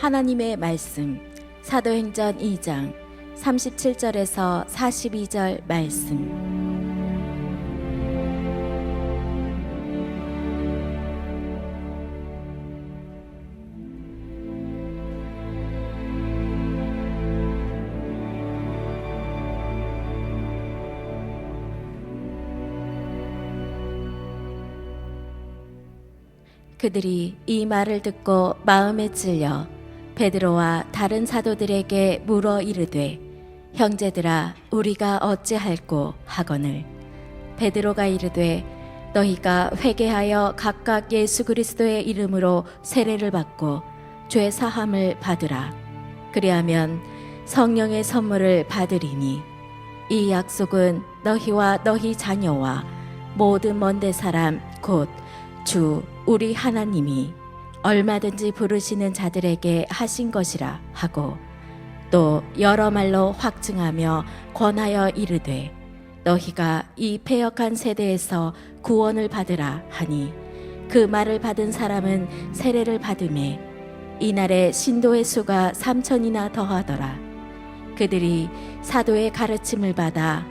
하나님의 말씀 사도행전 2장 37절에서 42절 말씀. 그들이 이 말을 듣고 마음에 찔려 베드로와 다른 사도들에게 물어 이르되 형제들아 우리가 어찌할꼬 하거늘 베드로가 이르되 너희가 회개하여 각각 예수 그리스도의 이름으로 세례를 받고 죄 사함을 받으라. 그리하면 성령의 선물을 받으리니 이 약속은 너희와 너희 자녀와 모든 먼데 사람 곧 주 우리 하나님이 얼마든지 부르시는 자들에게 하신 것이라 하고 또 여러 말로 확증하며 권하여 이르되 너희가 이 패역한 세대에서 구원을 받으라 하니 그 말을 받은 사람은 세례를 받음에 이날에 신도의 수가 3,000이나 더하더라. 그들이 사도의 가르침을 받아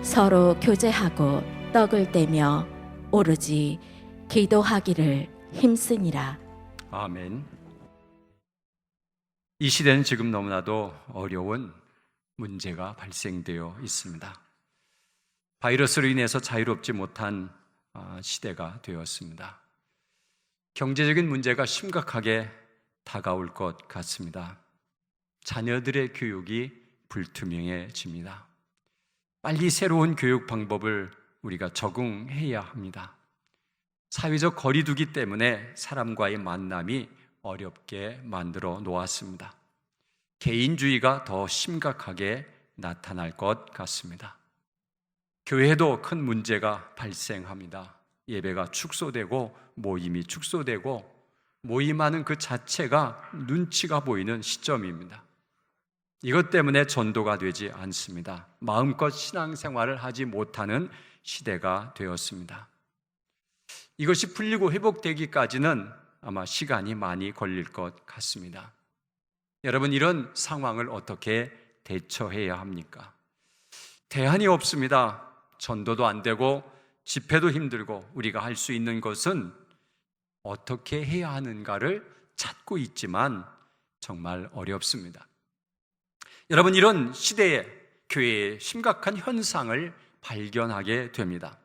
서로 교제하고 떡을 떼며 오로지 기도하기를 힘쓰니라. 아멘. 이 시대는 지금 너무나도 어려운 문제가 발생되어 있습니다. 바이러스로 인해서 자유롭지 못한 시대가 되었습니다. 경제적인 문제가 심각하게 다가올 것 같습니다. 자녀들의 교육이 불투명해집니다. 빨리 새로운 교육 방법을 우리가 적응해야 합니다. 사회적 거리두기 때문에 사람과의 만남이 어렵게 만들어 놓았습니다. 개인주의가 더 심각하게 나타날 것 같습니다. 교회도 큰 문제가 발생합니다. 예배가 축소되고 모임이 축소되고 모임하는 그 자체가 눈치가 보이는 시점입니다. 이것 때문에 전도가 되지 않습니다. 마음껏 신앙생활을 하지 못하는 시대가 되었습니다. 이것이 풀리고 회복되기까지는 아마 시간이 많이 걸릴 것 같습니다. 여러분, 이런 상황을 어떻게 대처해야 합니까? 대안이 없습니다. 전도도 안 되고 집회도 힘들고 우리가 할 수 있는 것은 어떻게 해야 하는가를 찾고 있지만 정말 어렵습니다. 여러분, 이런 시대에 교회의 심각한 현상을 발견하게 됩니다.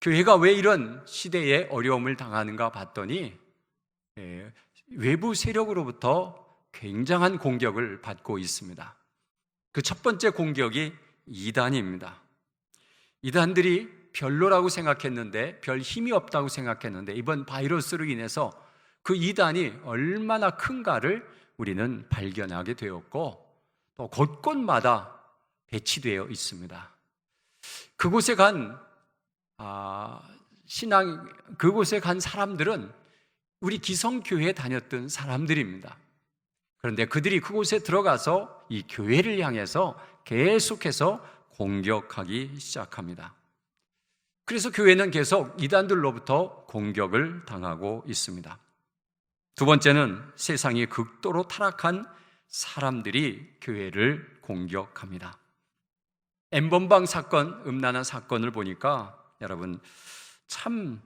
교회가 왜 이런 시대에 어려움을 당하는가 봤더니 외부 세력으로부터 굉장한 공격을 받고 있습니다. 그 첫 번째 공격이 이단입니다. 이단들이 별로라고 생각했는데, 별 힘이 없다고 생각했는데 이번 바이러스로 인해서 그 이단이 얼마나 큰가를 우리는 발견하게 되었고 또 곳곳마다 배치되어 있습니다. 그곳에 간 사람들은 우리 기성교회에 다녔던 사람들입니다. 그런데 그들이 그곳에 들어가서 이 교회를 향해서 계속해서 공격하기 시작합니다. 그래서 교회는 계속 이단들로부터 공격을 당하고 있습니다. 두 번째는 세상이 극도로 타락한 사람들이 교회를 공격합니다. N번방 사건, 음란한 사건을 보니까 여러분 참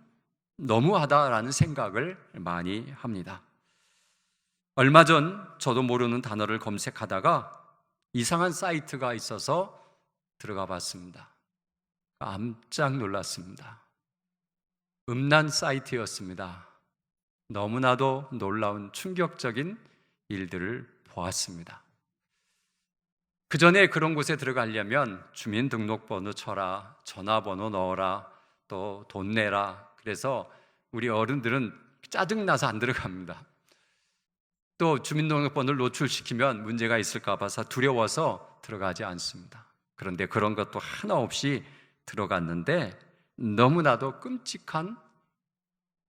너무하다라는 생각을 많이 합니다. 얼마 전 저도 모르는 단어를 검색하다가 이상한 사이트가 있어서 들어가 봤습니다. 깜짝 놀랐습니다. 음란 사이트였습니다. 너무나도 놀라운 충격적인 일들을 보았습니다. 그 전에 그런 곳에 들어가려면 주민등록번호 쳐라, 전화번호 넣어라, 또 돈 내라. 그래서 우리 어른들은 짜증나서 안 들어갑니다. 또 주민등록번호를 노출시키면 문제가 있을까 봐서 두려워서 들어가지 않습니다. 그런데 그런 것도 하나 없이 들어갔는데 너무나도 끔찍한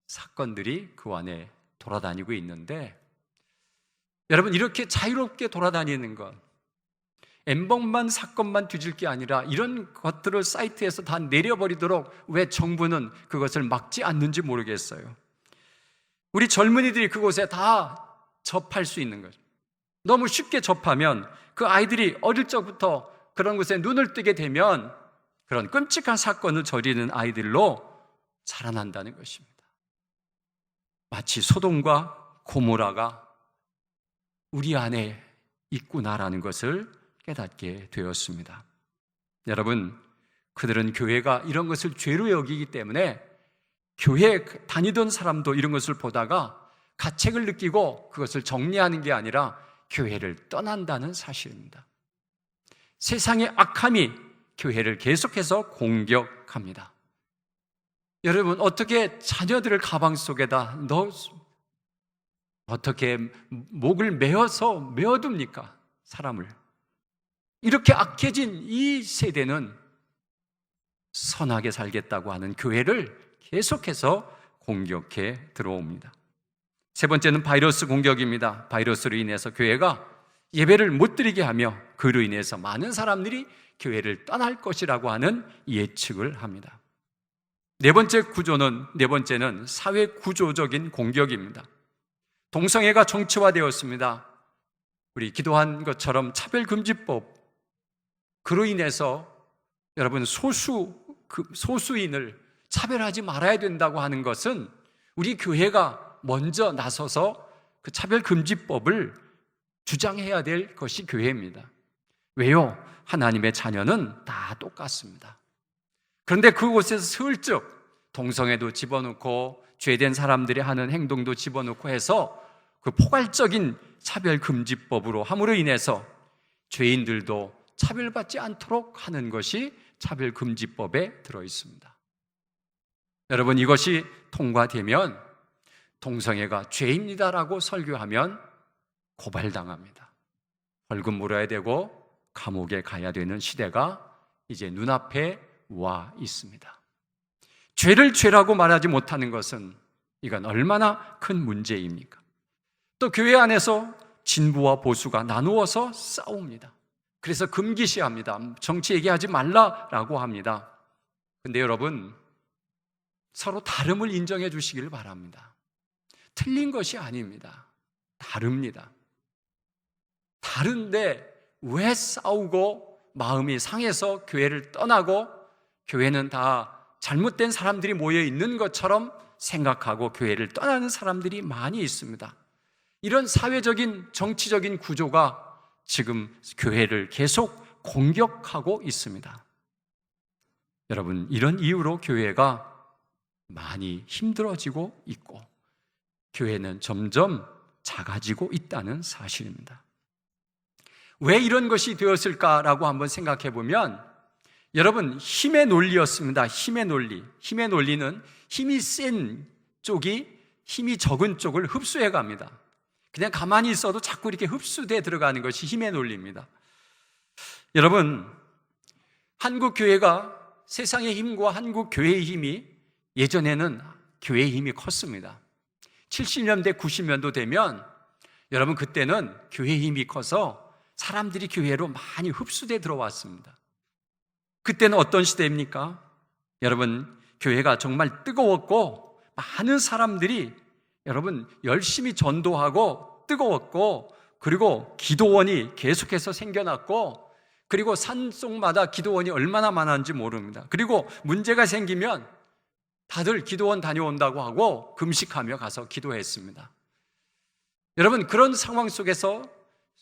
사건들이 그 안에 돌아다니고 있는데, 여러분, 이렇게 자유롭게 돌아다니는 것, N번만 사건만 뒤질 게 아니라 이런 것들을 사이트에서 다 내려버리도록 왜 정부는 그것을 막지 않는지 모르겠어요. 우리 젊은이들이 그곳에 다 접할 수 있는 거죠. 너무 쉽게 접하면 그 아이들이 어릴 적부터 그런 곳에 눈을 뜨게 되면 그런 끔찍한 사건을 저지르는 아이들로 자라난다는 것입니다. 마치 소돔과 고모라가 우리 안에 있구나라는 것을 깨닫게 되었습니다. 여러분, 그들은 교회가 이런 것을 죄로 여기기 때문에 교회에 다니던 사람도 이런 것을 보다가 가책을 느끼고 그것을 정리하는 게 아니라 교회를 떠난다는 사실입니다. 세상의 악함이 교회를 계속해서 공격합니다. 여러분, 어떻게 자녀들을 가방 속에다 어떻게 목을 메어둡니까? 사람을. 이렇게 악해진 이 세대는 선하게 살겠다고 하는 교회를 계속해서 공격해 들어옵니다. 세 번째는 바이러스 공격입니다. 바이러스로 인해서 교회가 예배를 못 드리게 하며 그로 인해서 많은 사람들이 교회를 떠날 것이라고 하는 예측을 합니다. 네 번째는 사회 구조적인 공격입니다. 동성애가 정치화되었습니다. 우리 기도한 것처럼 차별금지법, 그로 인해서 여러분 소수인을 차별하지 말아야 된다고 하는 것은 우리 교회가 먼저 나서서 그 차별금지법을 주장해야 될 것이 교회입니다. 왜요? 하나님의 자녀는 다 똑같습니다. 그런데 그곳에서 슬쩍 동성애도 집어넣고 죄된 사람들이 하는 행동도 집어넣고 해서 그 포괄적인 차별금지법으로 함으로 인해서 죄인들도 차별받지 않도록 하는 것이 차별금지법에 들어있습니다. 여러분, 이것이 통과되면 동성애가 죄입니다라고 설교하면 고발당합니다. 벌금 물어야 되고 감옥에 가야 되는 시대가 이제 눈앞에 와 있습니다. 죄를 죄라고 말하지 못하는 것은 이건 얼마나 큰 문제입니까? 또 교회 안에서 진보와 보수가 나누어서 싸웁니다. 그래서 금기시합니다. 정치 얘기하지 말라라고 합니다. 근데 여러분, 서로 다름을 인정해 주시길 바랍니다. 틀린 것이 아닙니다. 다릅니다. 다른데 왜 싸우고 마음이 상해서 교회를 떠나고 교회는 다 잘못된 사람들이 모여 있는 것처럼 생각하고 교회를 떠나는 사람들이 많이 있습니다. 이런 사회적인 정치적인 구조가 지금 교회를 계속 공격하고 있습니다. 여러분, 이런 이유로 교회가 많이 힘들어지고 있고 교회는 점점 작아지고 있다는 사실입니다. 왜 이런 것이 되었을까라고 한번 생각해 보면 여러분, 힘의 논리였습니다. 힘의 논리. 힘의 논리는 힘이 센 쪽이 힘이 적은 쪽을 흡수해 갑니다. 그냥 가만히 있어도 자꾸 이렇게 흡수돼 들어가는 것이 힘의 논리입니다. 여러분, 한국 교회가 세상의 힘과 한국 교회의 힘이 예전에는 교회의 힘이 컸습니다. 70년대, 90년도 되면 여러분 그때는 교회의 힘이 커서 사람들이 교회로 많이 흡수돼 들어왔습니다. 그때는 어떤 시대입니까? 여러분, 교회가 정말 뜨거웠고 많은 사람들이 여러분 열심히 전도하고 뜨거웠고 그리고 기도원이 계속해서 생겨났고 그리고 산속마다 기도원이 얼마나 많았는지 모릅니다. 그리고 문제가 생기면 다들 기도원 다녀온다고 하고 금식하며 가서 기도했습니다. 여러분, 그런 상황 속에서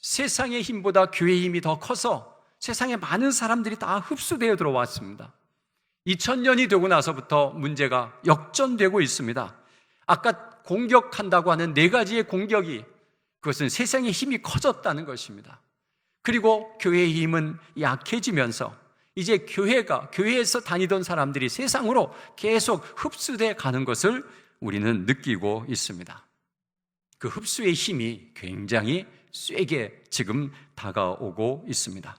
세상의 힘보다 교회의 힘이 더 커서 세상에 많은 사람들이 다 흡수되어 들어왔습니다. 2000년이 되고 나서부터 문제가 역전되고 있습니다. 아까 공격한다고 하는 네 가지의 공격이 그것은 세상의 힘이 커졌다는 것입니다. 그리고 교회의 힘은 약해지면서 이제 교회에서 다니던 사람들이 세상으로 계속 흡수돼 가는 것을 우리는 느끼고 있습니다. 그 흡수의 힘이 굉장히 세게 지금 다가오고 있습니다.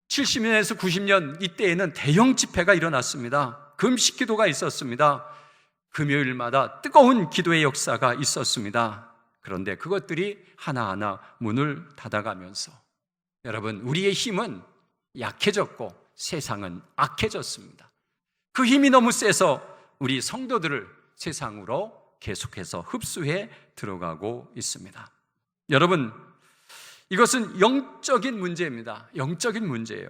70년에서 90년 이때에는 대형 집회가 일어났습니다. 금식 기도가 있었습니다. 금요일마다 뜨거운 기도의 역사가 있었습니다. 그런데 그것들이 하나하나 문을 닫아가면서 여러분, 우리의 힘은 약해졌고 세상은 악해졌습니다. 그 힘이 너무 세서 우리 성도들을 세상으로 계속해서 흡수해 들어가고 있습니다. 여러분, 이것은 영적인 문제입니다. 영적인 문제예요.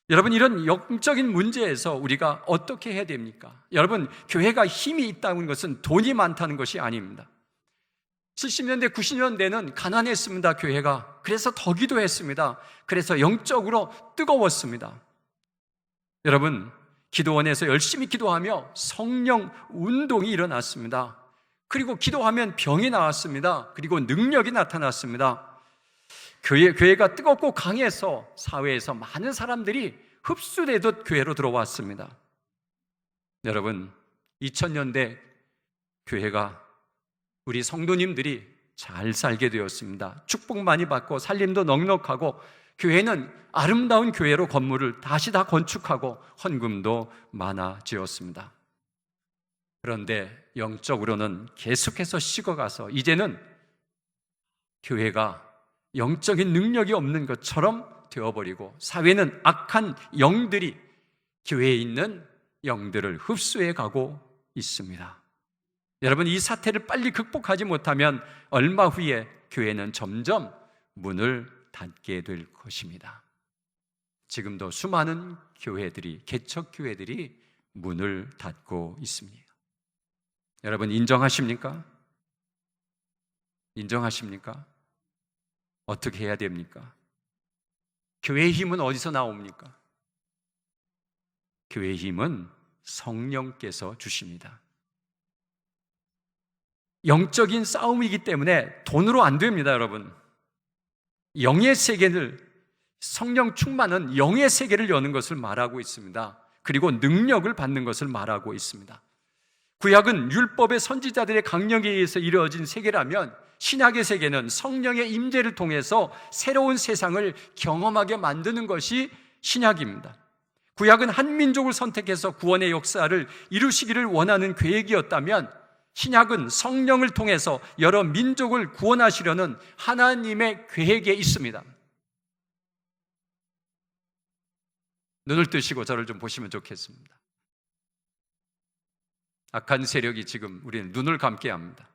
여러분, 이런 영적인 문제에서 우리가 어떻게 해야 됩니까? 여러분, 교회가 힘이 있다는 것은 돈이 많다는 것이 아닙니다. 70년대, 90년대는 가난했습니다, 교회가. 그래서 더 기도했습니다. 그래서 영적으로 뜨거웠습니다. 여러분, 기도원에서 열심히 기도하며 성령 운동이 일어났습니다. 그리고 기도하면 병이 나왔습니다. 그리고 능력이 나타났습니다. 교회가 뜨겁고 강해서 사회에서 많은 사람들이 흡수되듯 교회로 들어왔습니다. 여러분, 2000년대 교회가 우리 성도님들이 잘 살게 되었습니다. 축복 많이 받고 살림도 넉넉하고 교회는 아름다운 교회로 건물을 다시 다 건축하고 헌금도 많아지었습니다. 그런데 영적으로는 계속해서 식어가서 이제는 교회가 영적인 능력이 없는 것처럼 되어버리고 사회는 악한 영들이 교회에 있는 영들을 흡수해 가고 있습니다. 여러분, 이 사태를 빨리 극복하지 못하면 얼마 후에 교회는 점점 문을 닫게 될 것입니다. 지금도 수많은 교회들이, 개척교회들이 문을 닫고 있습니다. 여러분, 인정하십니까? 인정하십니까? 어떻게 해야 됩니까? 교회의 힘은 어디서 나옵니까? 교회의 힘은 성령께서 주십니다. 영적인 싸움이기 때문에 돈으로 안 됩니다, 여러분. 영의 세계를, 성령 충만은 영의 세계를 여는 것을 말하고 있습니다. 그리고 능력을 받는 것을 말하고 있습니다. 구약은 율법의 선지자들의 강령에 의해서 이루어진 세계라면 신약의 세계는 성령의 임재를 통해서 새로운 세상을 경험하게 만드는 것이 신약입니다. 구약은 한 민족을 선택해서 구원의 역사를 이루시기를 원하는 계획이었다면 신약은 성령을 통해서 여러 민족을 구원하시려는 하나님의 계획에 있습니다. 눈을 뜨시고 저를 좀 보시면 좋겠습니다. 악한 세력이 지금 우리는 눈을 감게 합니다.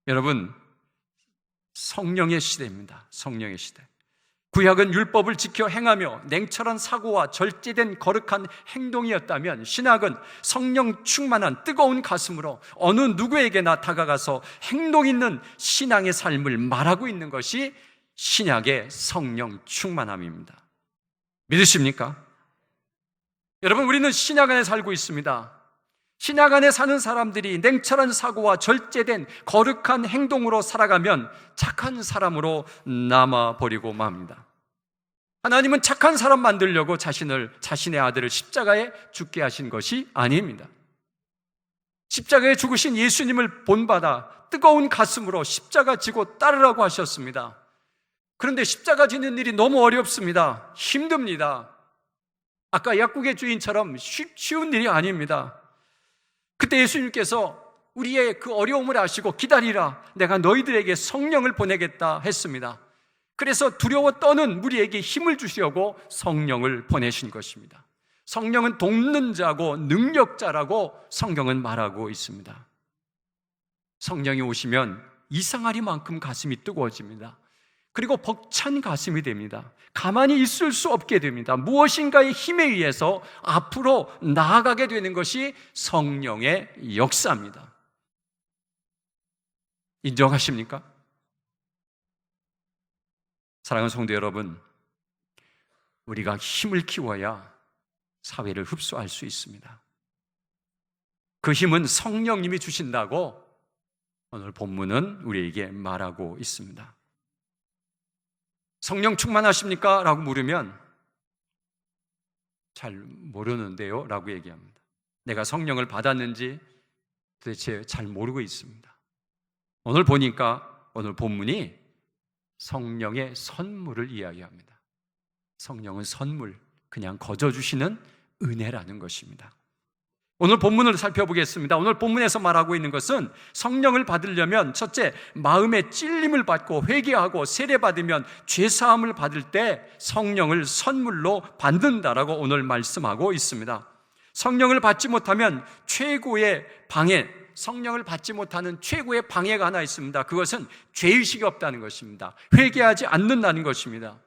여러분, 성령의 시대입니다. 성령의 시대. 구약은 율법을 지켜 행하며 냉철한 사고와 절제된 거룩한 행동이었다면 신약은 성령 충만한 뜨거운 가슴으로 어느 누구에게나 다가가서 행동 있는 신앙의 삶을 말하고 있는 것이 신약의 성령 충만함입니다. 믿으십니까? 여러분, 우리는 신약 안에 살고 있습니다. 신약 안에 사는 사람들이 냉철한 사고와 절제된 거룩한 행동으로 살아가면 착한 사람으로 남아버리고 맙니다. 하나님은 착한 사람 만들려고 자신의 아들을 십자가에 죽게 하신 것이 아닙니다. 십자가에 죽으신 예수님을 본받아 뜨거운 가슴으로 십자가 지고 따르라고 하셨습니다. 그런데 십자가 지는 일이 너무 어렵습니다. 힘듭니다. 아까 약국의 주인처럼 쉬운 일이 아닙니다. 그때 예수님께서 우리의 그 어려움을 아시고 기다리라, 내가 너희들에게 성령을 보내겠다 했습니다. 그래서 두려워 떠는 무리에게 힘을 주시려고 성령을 보내신 것입니다. 성령은 돕는 자고 능력자라고 성경은 말하고 있습니다. 성령이 오시면 이상하리만큼 가슴이 뜨거워집니다. 그리고 벅찬 가슴이 됩니다. 가만히 있을 수 없게 됩니다. 무엇인가의 힘에 의해서 앞으로 나아가게 되는 것이 성령의 역사입니다. 인정하십니까? 사랑하는 성도 여러분, 우리가 힘을 키워야 사회를 흡수할 수 있습니다. 그 힘은 성령님이 주신다고 오늘 본문은 우리에게 말하고 있습니다. 성령 충만하십니까? 라고 물으면 잘 모르는데요? 라고 얘기합니다. 내가 성령을 받았는지 도대체 잘 모르고 있습니다. 오늘 보니까 오늘 본문이 성령의 선물을 이야기합니다. 성령은 선물, 그냥 거저주시는 은혜라는 것입니다. 오늘 본문을 살펴보겠습니다. 오늘 본문에서 말하고 있는 것은 성령을 받으려면 첫째, 마음의 찔림을 받고 회개하고 세례받으면 죄사함을 받을 때 성령을 선물로 받는다라고 오늘 말씀하고 있습니다. 성령을 받지 못하면 최고의 방해, 성령을 받지 못하는 최고의 방해가 하나 있습니다. 그것은 죄의식이 없다는 것입니다. 회개하지 않는다는 것입니다.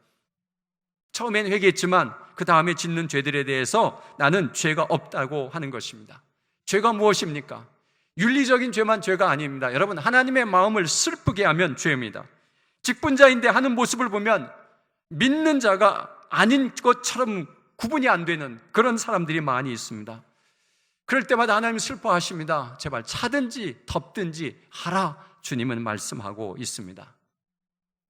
처음엔 회개했지만 그 다음에 짓는 죄들에 대해서 나는 죄가 없다고 하는 것입니다. 죄가 무엇입니까? 윤리적인 죄만 죄가 아닙니다. 여러분, 하나님의 마음을 슬프게 하면 죄입니다. 직분자인데 하는 모습을 보면 믿는 자가 아닌 것처럼 구분이 안 되는 그런 사람들이 많이 있습니다. 그럴 때마다 하나님 슬퍼하십니다. 제발 차든지 덮든지 하라, 주님은 말씀하고 있습니다.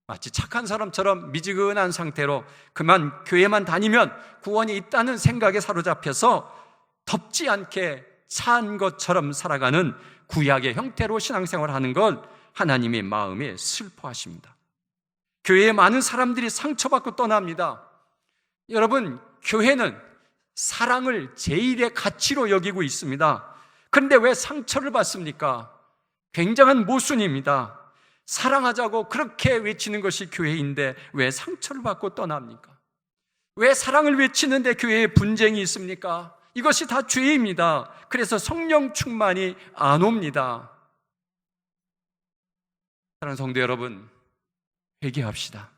마치 착한 사람처럼 미지근한 상태로 그만 교회만 다니면 구원이 있다는 생각에 사로잡혀서 덮지 않게 찬 것처럼 살아가는 구약의 형태로 신앙생활을 하는 걸 하나님의 마음에 슬퍼하십니다. 교회에 많은 사람들이 상처받고 떠납니다. 여러분, 교회는 사랑을 제일의 가치로 여기고 있습니다. 그런데 왜 상처를 받습니까? 굉장한 모순입니다. 사랑하자고 그렇게 외치는 것이 교회인데 왜 상처를 받고 떠납니까? 왜 사랑을 외치는데 교회에 분쟁이 있습니까? 이것이 다 죄입니다. 그래서 성령 충만이 안 옵니다. 사랑하는 성도 여러분, 회개합시다.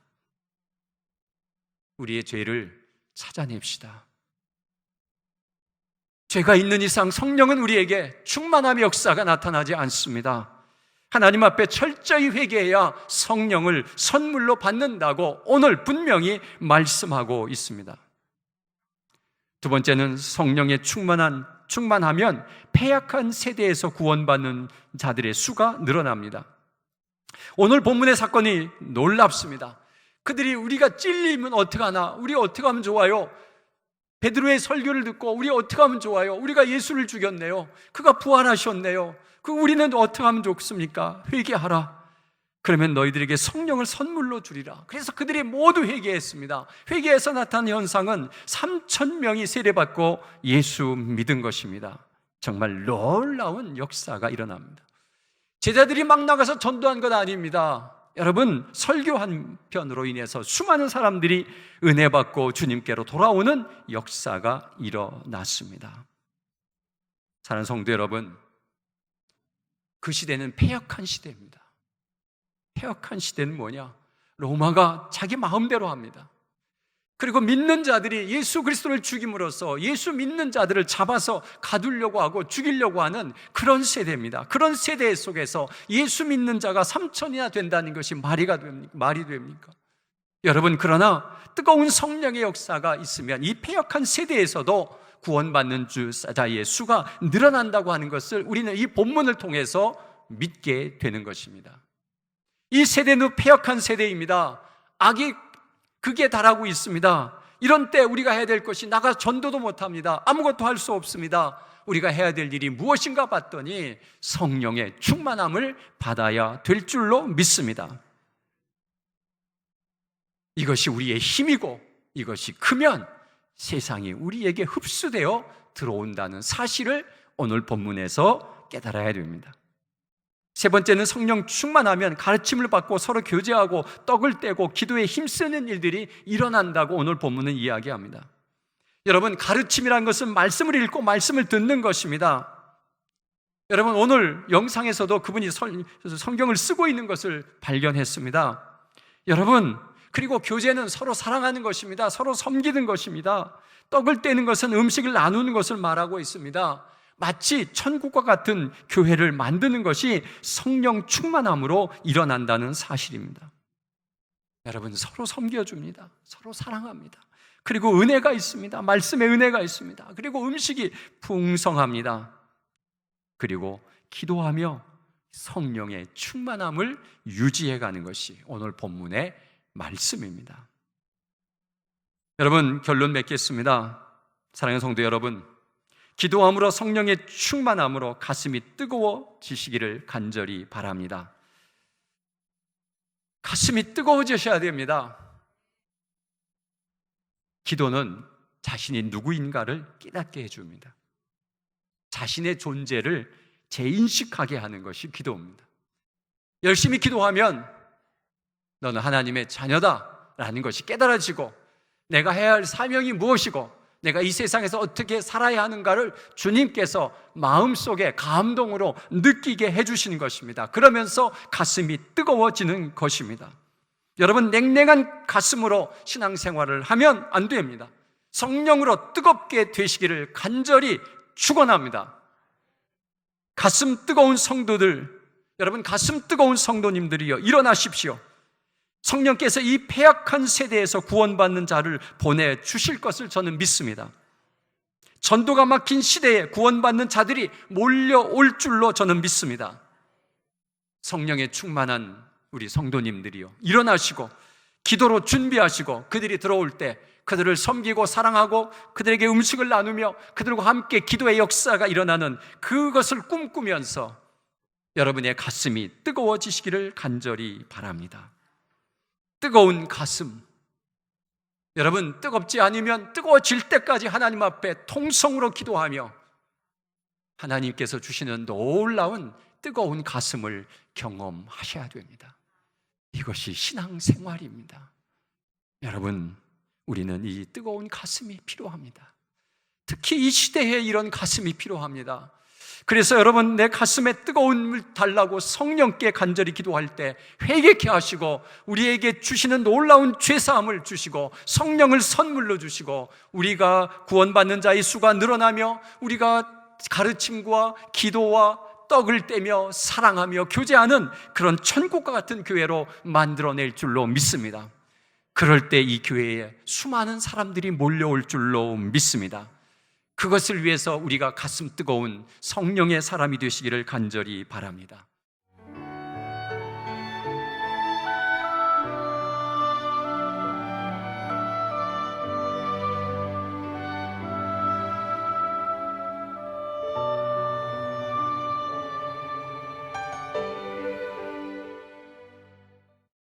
우리의 죄를 찾아냅시다. 죄가 있는 이상 성령은 우리에게 충만함의 역사가 나타나지 않습니다. 하나님 앞에 철저히 회개해야 성령을 선물로 받는다고 오늘 분명히 말씀하고 있습니다. 두 번째는 성령의 충만하면 패약한 세대에서 구원받는 자들의 수가 늘어납니다. 오늘 본문의 사건이 놀랍습니다. 그들이 우리가 찔리면 어떡하나? 우리 어떻게 하면 좋아요? 베드로의 설교를 듣고 우리 어떻게 하면 좋아요? 우리가 예수를 죽였네요. 그가 부활하셨네요. 우리는 어떻게 하면 좋습니까? 회개하라. 그러면 너희들에게 성령을 선물로 주리라. 그래서 그들이 모두 회개했습니다. 회개해서 나타난 현상은 3,000명이 세례받고 예수 믿은 것입니다. 정말 놀라운 역사가 일어납니다. 제자들이 막 나가서 전도한 것 아닙니다. 여러분, 설교 한 편으로 인해서 수많은 사람들이 은혜 받고 주님께로 돌아오는 역사가 일어났습니다. 사랑하는 성도 여러분, 그 시대는 패역한 시대입니다. 패역한 시대는 뭐냐? 로마가 자기 마음대로 합니다. 그리고 믿는 자들이 예수 그리스도를 죽임으로써 예수 믿는 자들을 잡아서 가두려고 하고 죽이려고 하는 그런 세대입니다. 그런 세대 속에서 예수 믿는 자가 3,000이나 된다는 것이 말이 됩니까? 여러분, 그러나 뜨거운 성령의 역사가 있으면 이 패역한 세대에서도 구원받는 자의 수가 늘어난다고 하는 것을 우리는 이 본문을 통해서 믿게 되는 것입니다. 이 세대는 패역한 세대입니다. 악이 극에 달하고 있습니다. 이런 때 우리가 해야 될 것이 나가 전도도 못합니다. 아무것도 할 수 없습니다. 우리가 해야 될 일이 무엇인가 봤더니 성령의 충만함을 받아야 될 줄로 믿습니다. 이것이 우리의 힘이고 이것이 크면 세상이 우리에게 흡수되어 들어온다는 사실을 오늘 본문에서 깨달아야 됩니다. 세 번째는 성령 충만하면 가르침을 받고 서로 교제하고 떡을 떼고 기도에 힘쓰는 일들이 일어난다고 오늘 본문은 이야기합니다. 여러분, 가르침이라는 것은 말씀을 읽고 말씀을 듣는 것입니다. 여러분, 오늘 영상에서도 그분이 성경을 쓰고 있는 것을 발견했습니다. 여러분, 그리고 교제는 서로 사랑하는 것입니다. 서로 섬기는 것입니다. 떡을 떼는 것은 음식을 나누는 것을 말하고 있습니다. 마치 천국과 같은 교회를 만드는 것이 성령 충만함으로 일어난다는 사실입니다. 여러분, 서로 섬겨줍니다. 서로 사랑합니다. 그리고 은혜가 있습니다. 말씀의 은혜가 있습니다. 그리고 음식이 풍성합니다. 그리고 기도하며 성령의 충만함을 유지해가는 것이 오늘 본문의 말씀입니다. 여러분, 결론 맺겠습니다. 사랑하는 성도 여러분, 기도함으로 성령의 충만함으로 가슴이 뜨거워지시기를 간절히 바랍니다. 가슴이 뜨거워지셔야 됩니다. 기도는 자신이 누구인가를 깨닫게 해줍니다. 자신의 존재를 재인식하게 하는 것이 기도입니다. 열심히 기도하면 너는 하나님의 자녀다라는 것이 깨달아지고 내가 해야 할 사명이 무엇이고 내가 이 세상에서 어떻게 살아야 하는가를 주님께서 마음속에 감동으로 느끼게 해주시는 것입니다. 그러면서 가슴이 뜨거워지는 것입니다. 여러분, 냉랭한 가슴으로 신앙생활을 하면 안 됩니다. 성령으로 뜨겁게 되시기를 간절히 축원합니다. 가슴 뜨거운 성도들, 여러분 가슴 뜨거운 성도님들이여 일어나십시오. 성령께서 이 패약한 세대에서 구원받는 자를 보내주실 것을 저는 믿습니다. 전도가 막힌 시대에 구원받는 자들이 몰려올 줄로 저는 믿습니다. 성령에 충만한 우리 성도님들이요, 일어나시고 기도로 준비하시고 그들이 들어올 때 그들을 섬기고 사랑하고 그들에게 음식을 나누며 그들과 함께 기도의 역사가 일어나는 그것을 꿈꾸면서 여러분의 가슴이 뜨거워지시기를 간절히 바랍니다. 뜨거운 가슴, 여러분 뜨겁지 않으면 뜨거워질 때까지 하나님 앞에 통성으로 기도하며 하나님께서 주시는 놀라운 뜨거운 가슴을 경험하셔야 됩니다. 이것이 신앙생활입니다. 여러분, 우리는 이 뜨거운 가슴이 필요합니다. 특히 이 시대에 이런 가슴이 필요합니다. 그래서 여러분, 내 가슴에 뜨거움을 달라고 성령께 간절히 기도할 때 회개케 하시고 우리에게 주시는 놀라운 죄사함을 주시고 성령을 선물로 주시고 우리가 구원받는 자의 수가 늘어나며 우리가 가르침과 기도와 떡을 떼며 사랑하며 교제하는 그런 천국과 같은 교회로 만들어낼 줄로 믿습니다. 그럴 때 이 교회에 수많은 사람들이 몰려올 줄로 믿습니다. 그것을 위해서 우리가 가슴 뜨거운 성령의 사람이 되시기를 간절히 바랍니다.